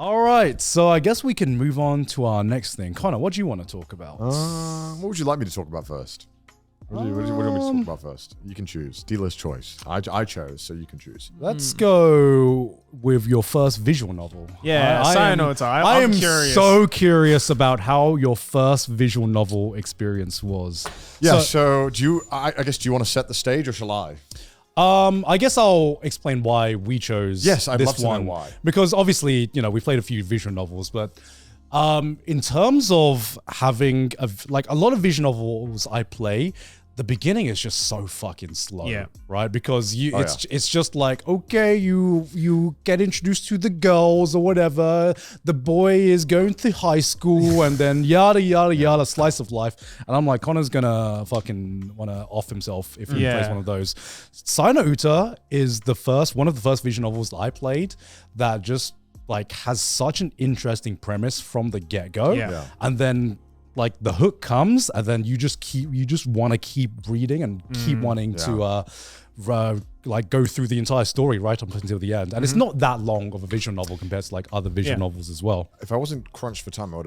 All right, so I guess we can move on to our next thing. Connor, what do you want to talk about? What would you like me to talk about first? What do you want me to talk about first? You can choose. Dealer's choice. I chose, so you can choose. Let's go with your first visual novel. Yeah, Sayonota. I am curious. so curious about how your first visual novel experience was. Yeah, so do you, I guess, do you want to set the stage or shall I? I guess I'll explain why we chose Yes, I'd this love to one. know why. Because obviously, we played a few visual novels, but in terms of having a lot of visual novels I play, the beginning is just so fucking slow, right? Because it's just like, okay, you get introduced to the girls or whatever. The boy is going to high school and then yada, yada, yada, slice of life. And I'm like, Connor's gonna fucking want to off himself if he plays one of those. Sayonota is one of the first visual novels that I played that just like has such an interesting premise from the get-go. Yeah. And then like the hook comes and then you just want to keep reading and keep wanting to like go through the entire story right up until the end. And it's not that long of a visual novel compared to like other visual novels as well. If I wasn't crunched for time, I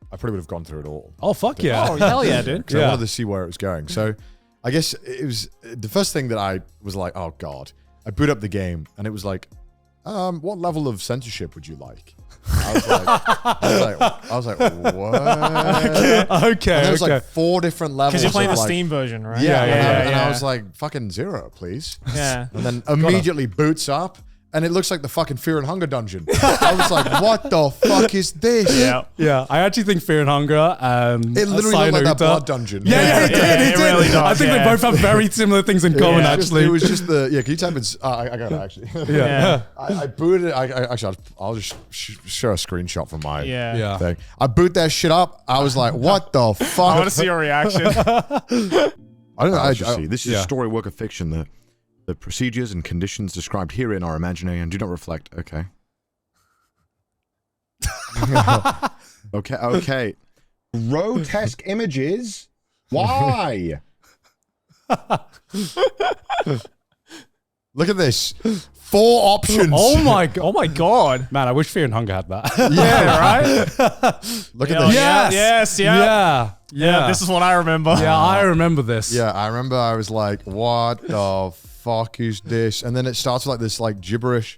probably would have gone through it all. Oh, fuck yeah. Oh, hell yeah, dude. Because I wanted to see where it was going. So I guess it was the first thing that I was like, oh God. I boot up the game and it was like, what level of censorship would you like? I was like, what? Okay. And there was like 4 different levels. Because you're playing the like, Steam version, right? Yeah. And I was like, fucking 0, please. Yeah. And then immediately boots up. And it looks like the fucking Fear and Hunger dungeon. I was like, what the fuck is this? Yeah. I actually think Fear and Hunger and It literally looked like that blood dungeon. Yeah, it did. It really does, I think they both have very similar things in common, actually. It was just can you type in, I got it actually. Yeah. I booted it, I'll just show a screenshot from my thing. I boot that shit up. I was like, what the fuck? I want to see your reaction. I don't know. See, this is a story work of fiction. The procedures and conditions described herein are imaginary and do not reflect. Okay. Okay. Grotesque images. Why? Look at this. 4 options. Oh my god. Man, I wish Fear and Hunger had that. Yeah, right? Look at this. Yes. Yeah. This is what I remember. Yeah, I remember this. Yeah, I remember I was like, what the fuck is this? And then it starts with like this like gibberish.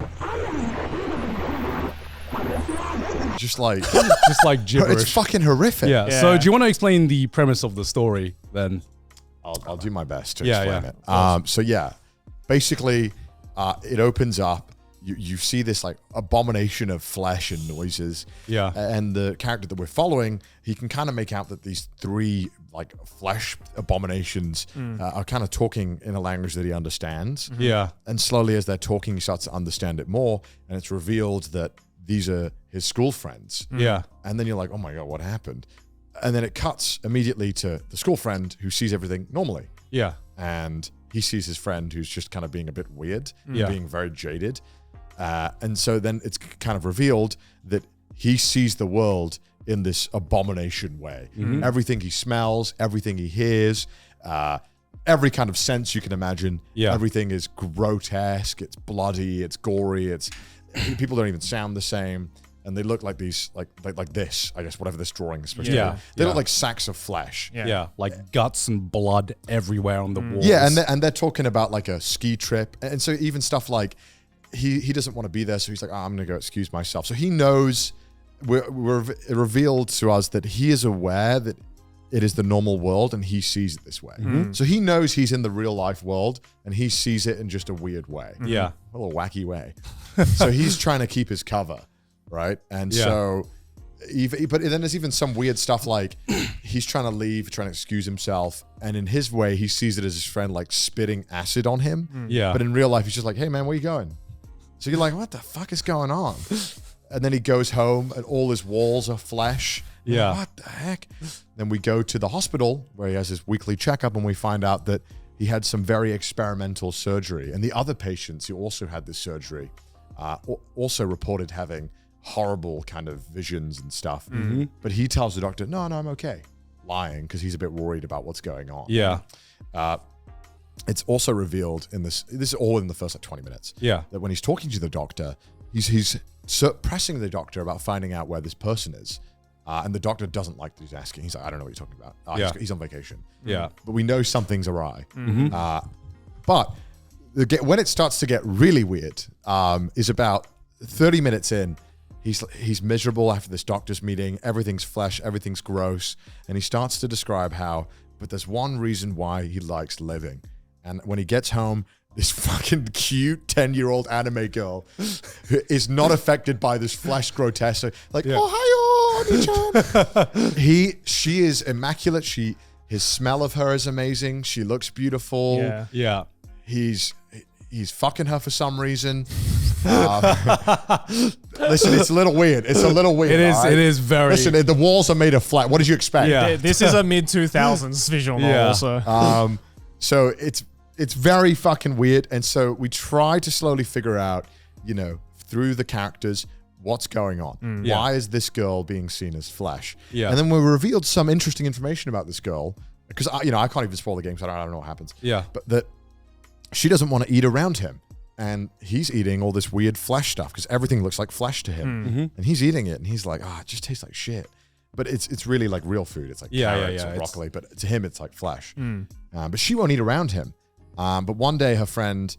Just like gibberish. It's fucking horrific. Yeah. So do you want to explain the premise of the story then? I'll do my best to Yeah, explain it. So yeah, basically it opens up. You see this like abomination of flesh and noises. Yeah. And the character that we're following, he can kind of make out that these 3 like flesh abominations are kind of talking in a language that he understands. Yeah. And slowly as they're talking, he starts to understand it more. And it's revealed that these are his school friends. Yeah. And then you're like, oh my God, what happened? And then it cuts immediately to the school friend who sees everything normally. Yeah. And he sees his friend who's just kind of being a bit weird, being very jaded. And so then it's kind of revealed that he sees the world in this abomination way. Everything he smells, everything he hears, every kind of sense you can imagine. Yeah. Everything is grotesque. It's bloody. It's gory. People don't even sound the same. And they look like these, like this, I guess, whatever this drawing is supposed to be. They look like sacks of flesh. Yeah. Like guts and blood everywhere on the walls. Yeah, and they're talking about like a ski trip. And so even stuff like he doesn't want to be there, so he's like, I'm going to go excuse myself. So he knows, we're revealed to us that he is aware that it is the normal world and he sees it this way. So he knows he's in the real life world and he sees it in just a weird way. Yeah. A little wacky way. So he's trying to keep his cover, right? And so, but then there's even some weird stuff like he's trying to leave, trying to excuse himself. And in his way, he sees it as his friend like spitting acid on him. Yeah. But in real life, he's just like, hey man, where you going? So you're like, what the fuck is going on? And then he goes home and all his walls are flesh. Yeah. What the heck? Then we go to the hospital where he has his weekly checkup and we find out that he had some very experimental surgery. And the other patients who also had this surgery also reported having horrible kind of visions and stuff. But he tells the doctor, no, I'm okay. Lying because he's a bit worried about what's going on. Yeah. It's also revealed in this is all in the first like 20 minutes. Yeah. That when he's talking to the doctor, he's pressing the doctor about finding out where this person is. And the doctor doesn't like that he's asking. He's like, I don't know what you're talking about. He's on vacation. Yeah. But we know something's awry. But when it starts to get really weird, is about 30 minutes in. He's miserable after this doctor's meeting. Everything's flesh. Everything's gross. And he starts to describe but there's one reason why he likes living. And when he gets home, this fucking cute 10-year-old anime girl is not affected by this flesh grotesque. Like, oh, hi, Oni-chan. She is immaculate. His smell of her is amazing. She looks beautiful. Yeah. Yeah. He's fucking her for some reason. Listen, it's a little weird. It's a little weird. It is. Right? It is very. Listen, the walls are made of flat. What did you expect? Yeah. This is a mid-2000s visual novel, so. So it's very fucking weird. And so we try to slowly figure out, through the characters, what's going on. Yeah. Why is this girl being seen as flesh? Yeah. And then we revealed some interesting information about this girl, because I can't even spoil the game, so I don't know what happens. Yeah. But that she doesn't want to eat around him. And he's eating all this weird flesh stuff because everything looks like flesh to him. And he's eating it and he's like, it just tastes like shit. But it's really like real food. It's like carrots and broccoli, but to him, it's like flesh. But she won't eat around him. But one day her friend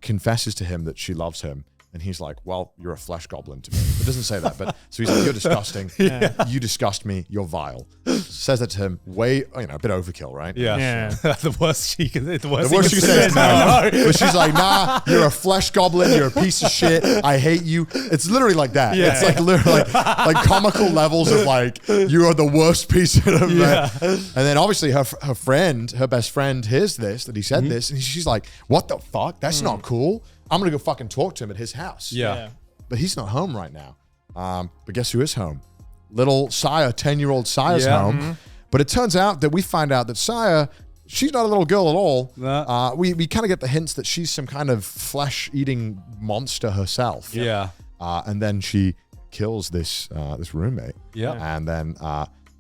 confesses to him that she loves him. And he's like, well, you're a flesh goblin to me. It doesn't say that. But so he's like, you're disgusting. You disgust me. You're vile. Says that to him. A bit overkill, right? Yeah. The worst she can. The worst she can say is no. But she's like, nah, you're a flesh goblin. You're a piece of shit. I hate you. It's literally like that. Yeah. It's like literally like comical levels of like, you are the worst piece of man. And then obviously her best friend hears this, that he said this. And she's like, what the fuck? That's not cool. I'm going to go fucking talk to him at his house. Yeah. But he's not home right now. But guess who is home? Little Saya, 10-year-old Saya's home. But it turns out that we find out that Saya, she's not a little girl at all. Nah. We kind of get the hints that she's some kind of flesh-eating monster herself. Yeah. And then she kills this roommate. Yeah. And then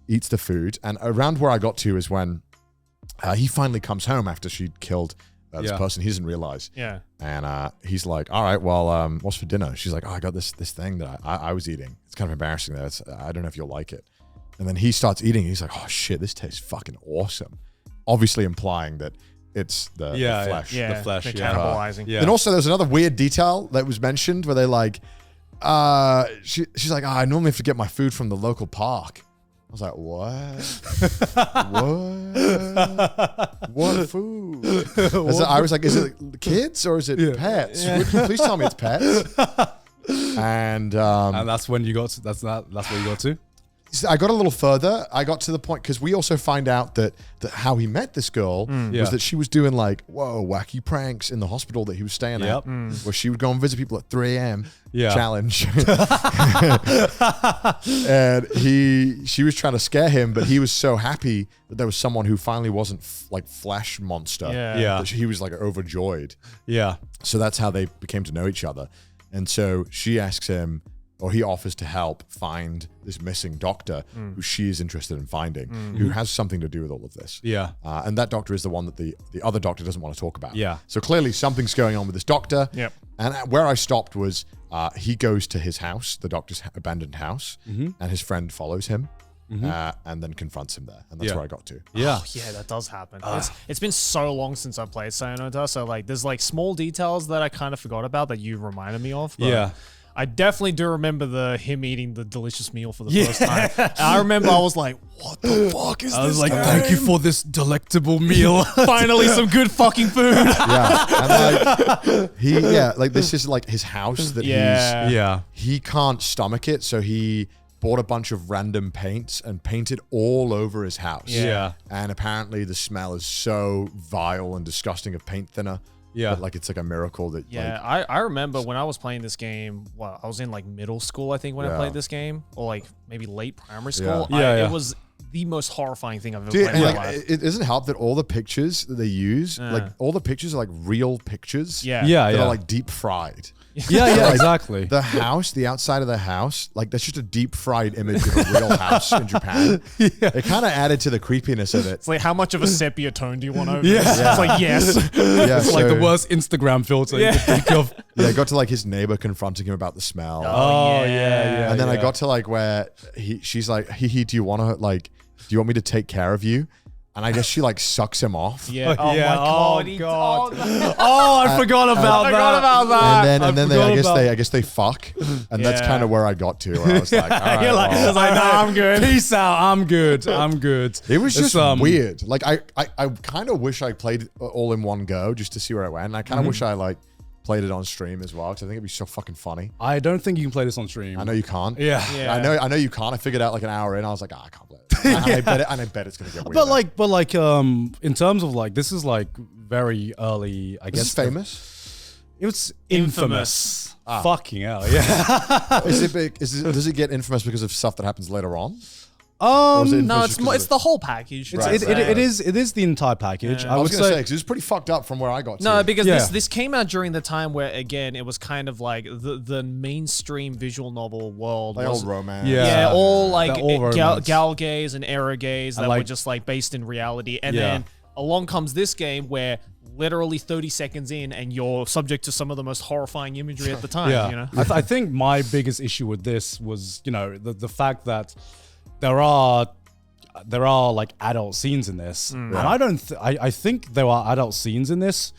eats the food. And around where I got to is when he finally comes home after she'd killed this person. He doesn't realize. Yeah. And he's like, all right, well, what's for dinner? She's like, I got this thing that I was eating. It's kind of embarrassing that I don't know if you'll like it. And then he starts eating. He's like, oh shit, this tastes fucking awesome. Obviously implying that it's the flesh. Yeah. The flesh. They're Yeah. cannibalizing. Yeah. And also there's another weird detail that was mentioned where they like, she's like, I normally have to get my food from the local park. I was like, what? What food? I was like, is it kids or is it pets? Would you please tell me it's pets? And that's when you got to, that's where you got to. I got a little further. I got to the point because we also find out that how he met this girl was that she was doing like, wacky pranks in the hospital that he was staying at, where she would go and visit people at 3 a.m. Challenge. And she was trying to scare him, but he was so happy that there was someone who finally wasn't like flesh monster. Yeah. That he was like overjoyed. Yeah. So that's how they became to know each other. And so she asks him, or he offers to help find this missing doctor who she is interested in finding, who has something to do with all of this. Yeah. And that doctor is the one that the other doctor doesn't want to talk about. Yeah. So clearly something's going on with this doctor. Yep. And where I stopped was he goes to his house, the doctor's abandoned house, and his friend follows him and then confronts him there. And that's where I got to. Yeah. Oh, yeah, that does happen. It's been so long since I played Sayonara, so like there's like small details that I kind of forgot about that you reminded me of. But Yeah. I definitely do remember him eating the delicious meal for the first time. And I remember I was like, what the fuck is this? I was like, thank you for this delectable meal. Finally some good fucking food. Yeah. And like this is like his house that he can't stomach it. So he bought a bunch of random paints and painted all over his house. Yeah. And apparently the smell is so vile and disgusting of paint thinner. Yeah. But like it's like a miracle that I remember when I was playing this game, I was in like middle school, I think, when I played this game, or like maybe late primary school. Yeah. It was the most horrifying thing I've ever Dude, played and in my like, life. it doesn't help that all the pictures that they use, like all the pictures are like real pictures. Yeah. Yeah, That yeah. are like deep fried. yeah, exactly. The house, the outside of the house, like that's just a deep fried image of a real house in Japan. It kind of added to the creepiness of it. It's like, how much of a sepia tone do you want over? Yeah. This? It's like, yes. Yeah, It's like the worst Instagram filter you can think of. Yeah, I got to like his neighbor confronting him about the smell. Oh, yeah. And then I got to like where she's like, do you want me to take care of you? And I guess she like sucks him off. Yeah. Oh, Oh, yeah. my God. Oh, He- God. oh, Oh, I forgot about I that. forgot about that. And then forgot I guess they fuck, and that's Yeah. kind of where I got to. Where I was like, all right, You're like, well. I was like, nah, I'm good. Peace out. I'm good. I'm good. It was It's, just weird. Like I kind of wish I played it all in one go just to see where it went. And I kind of wish I like played it on stream as well because I think it'd be so fucking funny. I don't think you can play this on stream. I know you can't. Yeah. Yeah. I know you can't. I figured out like an hour in. I was like, I can't play it. And I bet it's gonna get weird. But like, in terms of like, this is like very early. I this guess is famous. It was infamous. Fucking hell, yeah. Is it big? Does it get infamous because of stuff that happens later on? Or is it No, infamous it's just more, 'cause it's the whole package. It's, Right, it is the entire package. Yeah. I I was would gonna say say. because it was pretty fucked up from where I got to. No, because Yeah. this came out during the time where, again, it was kind of like the mainstream visual novel world like was old romance. Yeah. yeah, all like They're all gal romance. gays and era gays that were like- just like based in reality. And Yeah. then along comes this game where literally 30 seconds in and you're subject to some of the most horrifying imagery at the time, Yeah, you know? I think my biggest issue with this was, the fact that there are like adult scenes in this, and I think there are adult scenes in this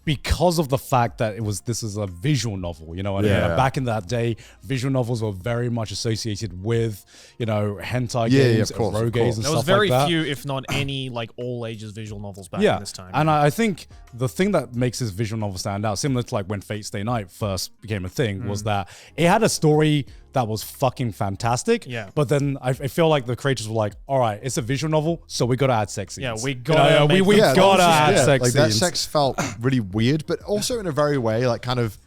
because of the fact that this is a visual novel, you know what I mean? Yeah. Back in that day, visual novels were very much associated with, hentai Yeah, games, of course, and of gays course. and There was stuff very like that. few, if not any, like all ages visual novels back Yeah, in this time. and I think the thing that makes this visual novel stand out, similar to like when Fate Stay Night first became a thing, was that it had a story that was fucking fantastic. Yeah. But then I feel like the creators were like, all right, it's a visual novel, so we gotta add sex scenes. Yeah, we gotta make we them- gotta add sex like scenes. that sex felt really weird, but also in a very way like kind of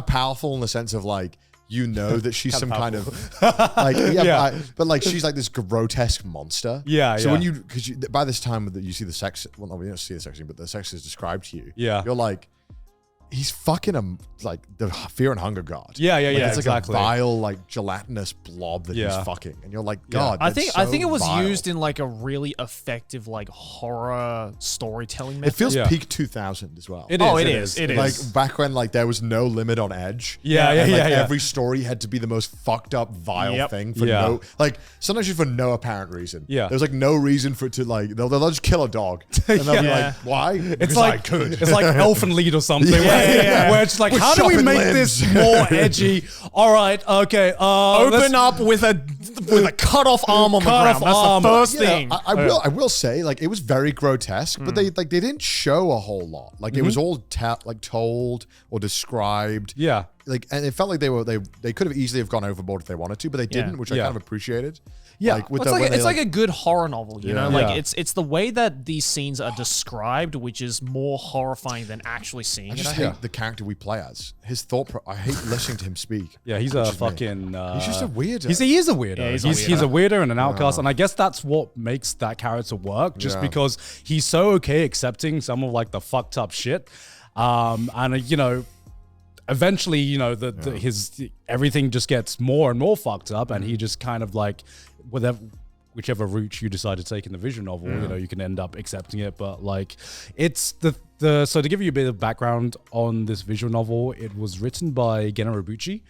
powerful in the sense of like that she's some kind of like Yeah. but like she's like this grotesque monster. Yeah, So yeah. when because by this time that you see the sex, well, no, we don't see the sex scene, but the sex is described to you. Yeah. You're like, he's fucking like the fear and hunger god. Yeah, Like, it's exactly. like a vile, like gelatinous blob that Yeah. he's fucking, and you're like, God. I that's think it so was vile. used in like a really effective like horror storytelling method. It feels Yeah. peak 2000 as well. It Oh, is, it it is, is. it is. Like back when like there was no limit on Edge. Yeah, And, yeah, like, yeah. every story had to be the most fucked up, vile Yep. thing for Yeah. sometimes just for no apparent reason. Yeah. There's like no reason for it to like they'll just kill a dog. And they'll be Yeah. like, why? It's Because like I could. It's like Elfen Lied or something. yeah. Where it's like, With how do we chopping make limbs. this more edgy? All right, okay. Open up with a cut off arm on the Cut ground. off That's arm. the first Yeah, thing. I will say like it was very grotesque, but they didn't show a whole lot. Like it was all told or described. Yeah. Like, and it felt like they could have easily have gone overboard if they wanted to, but they didn't, which I Yeah. kind of appreciated. Yeah. Like, with It's the, like when they, it's like a good horror novel, you know. Yeah. Like Yeah. it's the way that these scenes are described, which is more horrifying than actually seeing I it. just I hate think. the character we play as. His I hate listening to him speak. Yeah, he's Which a is me. fucking. He's just a weirdo. He is a weirdo. Yeah, he's he's a a weirdo and an outcast, and I guess that's what makes that character work. Just Yeah. because he's so okay accepting some of like the fucked up shit, and eventually, his everything just gets more and more fucked up, and he just kind of like whichever route you decide to take in the visual novel, you can end up accepting it. But like, it's so to give you a bit of background on this visual novel, it was written by Geno Ibuchi,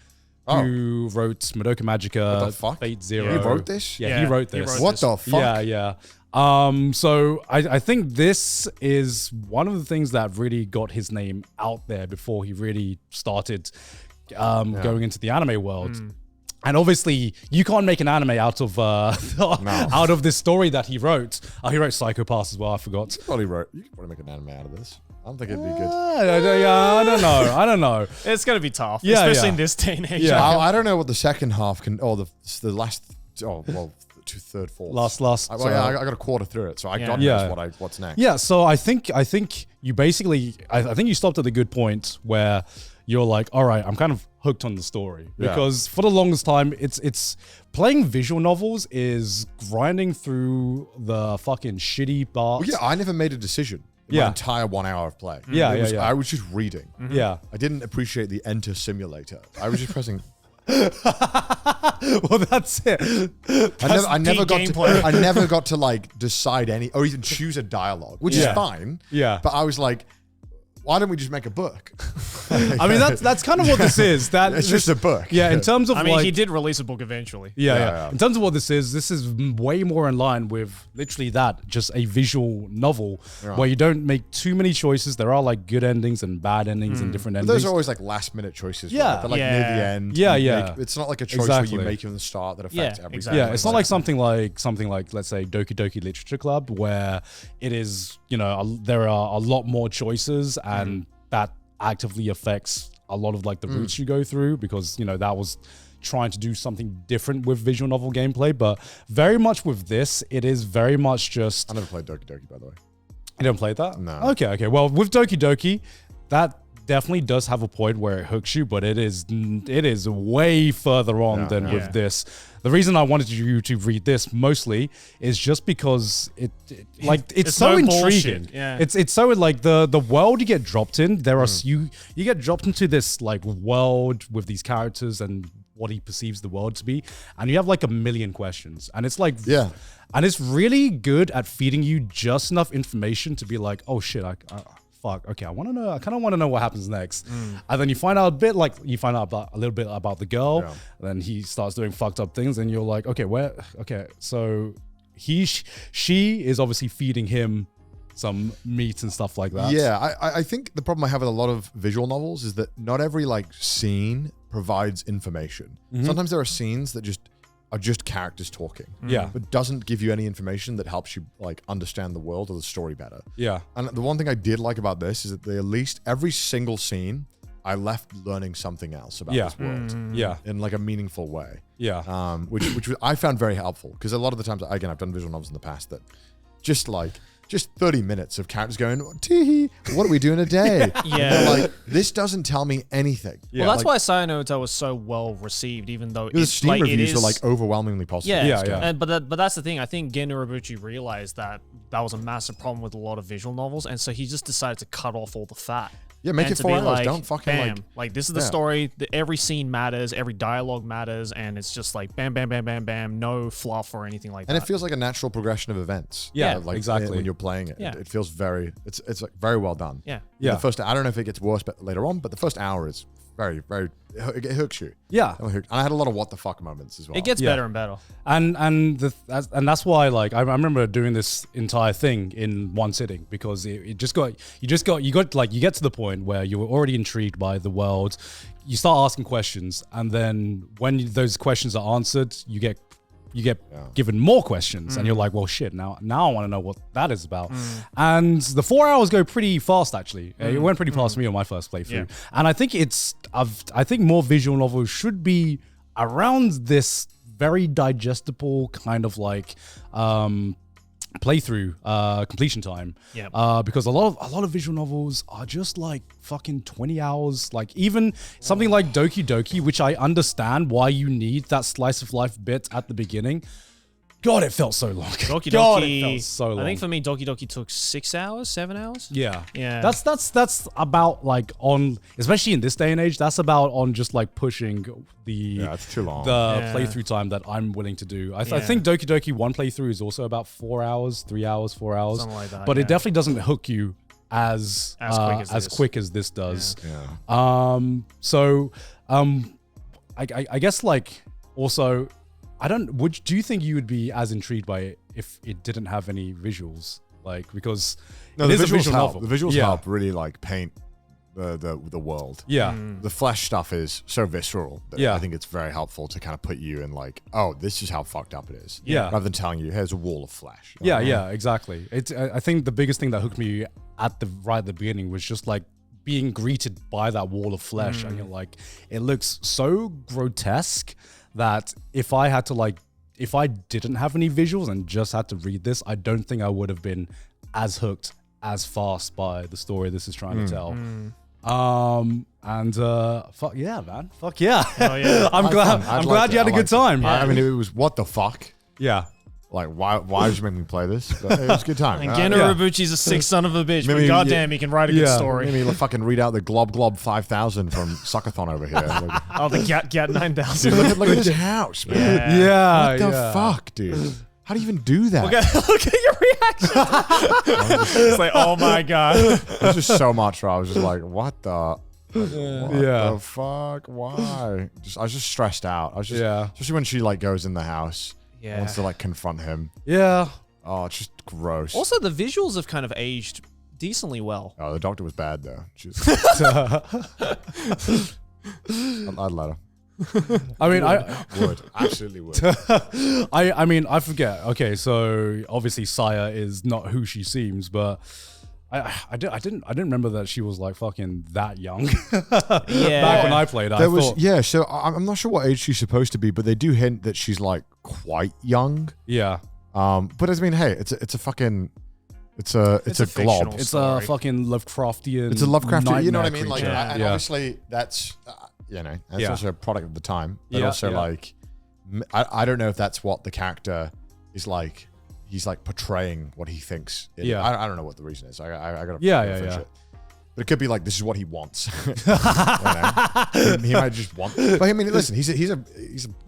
who wrote Madoka Magica, What the fuck? Fate Zero. He wrote this? Yeah, Yeah, he wrote he this. wrote What this. the fuck? Yeah. So I think this is one of the things that really got his name out there before he really started going into the anime world. And obviously, you can't make an anime out of out of this story that he wrote. He wrote Psycho Pass as well. I forgot. You could probably make an anime out of this. I don't think it'd be good. I don't know. It's gonna be tough, Yeah, especially yeah. in this day and age. Yeah. I don't know what the second half can, or the last, third, fourth. Last. I got a quarter through it, so I got Yeah. what's next. Yeah, so I think you basically I think you stopped at the good point where you're like, all right, I'm kind of hooked on the story. Yeah. Because for the longest time, it's playing visual novels is grinding through the fucking shitty parts. Well, yeah, I never made a decision in my entire 1 hour of play. I was just reading. Yeah. I didn't appreciate the enter simulator. I was just pressing. Well, that's it. I never got gameplay. to. I never got to like decide any or even choose a dialogue, which is fine. Yeah. But I was like, why don't we just make a book? I mean, that's kind of what this is. It's just a book. Yeah, in terms of I mean, like, he did release a book eventually. Yeah. In terms of what this is way more in line with literally that, just a visual novel where you don't make too many choices. There are like good endings and bad endings and different But endings. those are always like last minute choices. Yeah. Right? They're like near the end. Yeah, You yeah. make- it's not like a choice Exactly. where you make from the start that affects everything. exactly. Yeah, it's not like something like let's say Doki Doki Literature Club, where it is, there are a lot more choices and that actively affects a lot of like the routes you go through, because that was trying to do something different with visual novel gameplay. But very much with this, it is very much just. I never played Doki Doki, by the way. You don't play that? No. Okay. Well, with Doki Doki, that definitely does have a point where it hooks you, but it is way further on than with this. The reason I wanted you to read this mostly is just because it's so no intriguing. bullshit. Yeah. It's so like the world you get dropped in. There are you get dropped into this like world with these characters and what he perceives the world to be, and you have like a million questions, and it's like and it's really good at feeding you just enough information to be like, oh shit, fuck, okay, I kind of want to know what happens next. And then you find out a little bit about the girl, and then he starts doing fucked up things, and you're like, okay, so she is obviously feeding him some meat and stuff like that. Yeah, I think the problem I have with a lot of visual novels is that not every like scene provides information. Sometimes there are scenes that are just characters talking. Yeah. But doesn't give you any information that helps you like understand the world or the story better. Yeah. And the one thing I did like about this is that they at least every single scene I left learning something else about this world. Yeah. In like a meaningful way. Yeah. Which I found very helpful, because a lot of the times, again, I've done visual novels in the past that just 30 minutes of characters going, tee, what do we do in a day? Yeah. Like, this doesn't tell me anything. Well, that's why Sayonota was so well received, even though The it's Steam like reviews it is are like overwhelmingly positive. Yeah. But that's the thing. I think Gen Urobuchi realized that was a massive problem with a lot of visual novels, and so he just decided to cut off all the fat. Yeah, make And it to 4 be hours. like, Don't fucking bam, like this is the Yeah. story. Every scene matters. Every dialogue matters, and it's just like bam, bam, bam, bam, bam. No fluff or anything like And that. it feels like a natural progression of events. Yeah, like exactly. when you're playing it. Yeah. It feels it's like very well done. Yeah. Yeah. The first, I don't know if it gets worse but later on, but the first hour is very, very, it hooks you. Yeah. And I had a lot of what the fuck moments as well. It gets Yeah. better and better. And that's why, like, I remember doing this entire thing in one sitting, because you get to the point where you were already intrigued by the world. You start asking questions, and then when those questions are answered, you get given more questions, and you're like, well, shit, now I want to know what that is about. And the 4 hours go pretty fast, actually. It went pretty fast for me on my first playthrough. And I think I think more visual novels should be around this very digestible kind of like playthrough completion time. Because a lot of visual novels are just like fucking 20 hours. Like even something like Doki Doki, which I understand why you need that slice of life bit at the beginning. God, it felt so long. Doki God, Doki. it felt so long. I think for me, Doki Doki took 6 hours, 7 hours. Yeah. That's about like on, especially in this day and age, that's about on just like pushing the it's too long. playthrough time that I'm willing to do. I think Doki Doki one playthrough is also about 4 hours, 3 hours, 4 hours. Something like that, But it definitely doesn't hook you as quick as this does. I guess like also, do you think you would be as intrigued by it if it didn't have any visuals? Like, because No, it the is a visuals visual help. novel. The visuals help really like paint the world. Yeah. The flesh stuff is so visceral that I think it's very helpful to kind of put you in like, oh, this is how fucked up it is. Yeah. Rather than telling you, here's a wall of flesh. Yeah, exactly. I think the biggest thing that hooked me at the beginning was just like being greeted by that wall of flesh, and you're like, it looks so grotesque that if I didn't have any visuals and just had to read this, I don't think I would have been as hooked as fast by the story this is trying to tell. Fuck yeah, man. Fuck yeah. Oh, yeah. I'm glad you had a good time. I mean, it was what the fuck. Yeah. Like, why did you make me play this? But it was a good time. And Geno Ibuchi's a sick son of a bitch, but goddamn, he can write a good story. Maybe fucking read out the Glob 5000 from Suckathon over here. Like, oh, the Gat 9000. Dude, look at his house, man. Yeah. What the fuck, dude? How do you even do that? Look at your reaction. It's like, oh my god. There's just so much where I was just like, what the... What the fuck? Why? I was just stressed out. I was just, especially when she like goes in the house, wants to like confront him. Yeah. Oh, it's just gross. Also, the visuals have kind of aged decently well. Oh, the doctor was bad though. I'd let her. I mean, I would absolutely would. I mean, I forget. Okay, so obviously Saya is not who she seems, but. I didn't remember that she was like fucking that young. Back when I played, so I'm not sure what age she's supposed to be, but they do hint that she's like quite young. Yeah. But I mean, hey, it's a fucking it's a glob. It's a fucking Lovecraftian. It's a Lovecraftian. You know what I mean? Creature. Like, and obviously that's that's also a product of the time. But also like, I don't know if that's what the character is like. He's like portraying what he thinks. I don't know what the reason is. I gotta it. But it could be like this is what he wants. He might just want. But I mean, listen, he's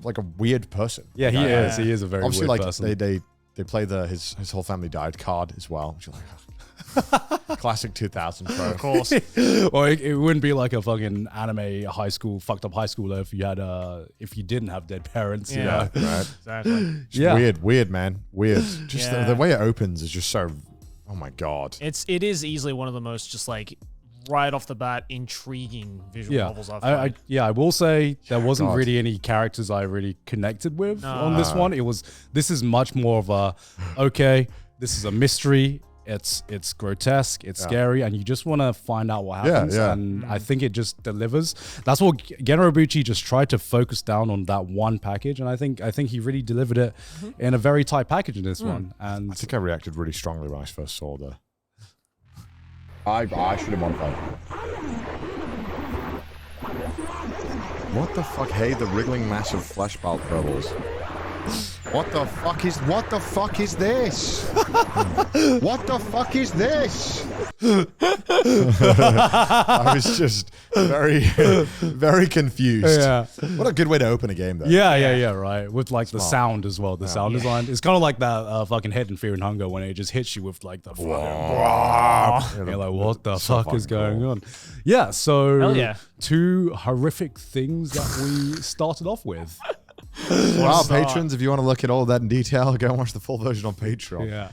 like a weird person. Yeah, he is. He is a very obviously weird like person. They play his whole family died card as well. Which you're like, classic 2000 pro. Of course. Or it wouldn't be like a fucking anime fucked up high schooler if you didn't have dead parents. You know? Right. Exactly. Weird, man. Weird. Just the way it opens is just so. Oh my god. It is easily one of the most just like right off the bat intriguing visual novels I've played. I will say there wasn't really any characters I really connected with on this one. This is much more of a this is a mystery. It's grotesque, it's scary, and you just want to find out what happens. And I think it just delivers. That's what Geno Ibuchi just tried to focus down on that one package, and I think he really delivered it in a very tight package in this one. And I think I reacted really strongly when I first saw the. I should have modified. What the fuck? Hey, the wriggling mass of flesh belt bubbles. What the fuck is this? What the fuck is this? I was just very confused. Yeah. What a good way to open a game though. Yeah, right. With like the sound as well. The sound design. It's kind of like that fucking Head in Fear and Hunger when it just hits you with like the fucking you're like, what the fuck is going on? Yeah, so 2 horrific things that we started off with. Wow, patrons, if you want to look at all of that in detail, go and watch the full version on Patreon. Yeah.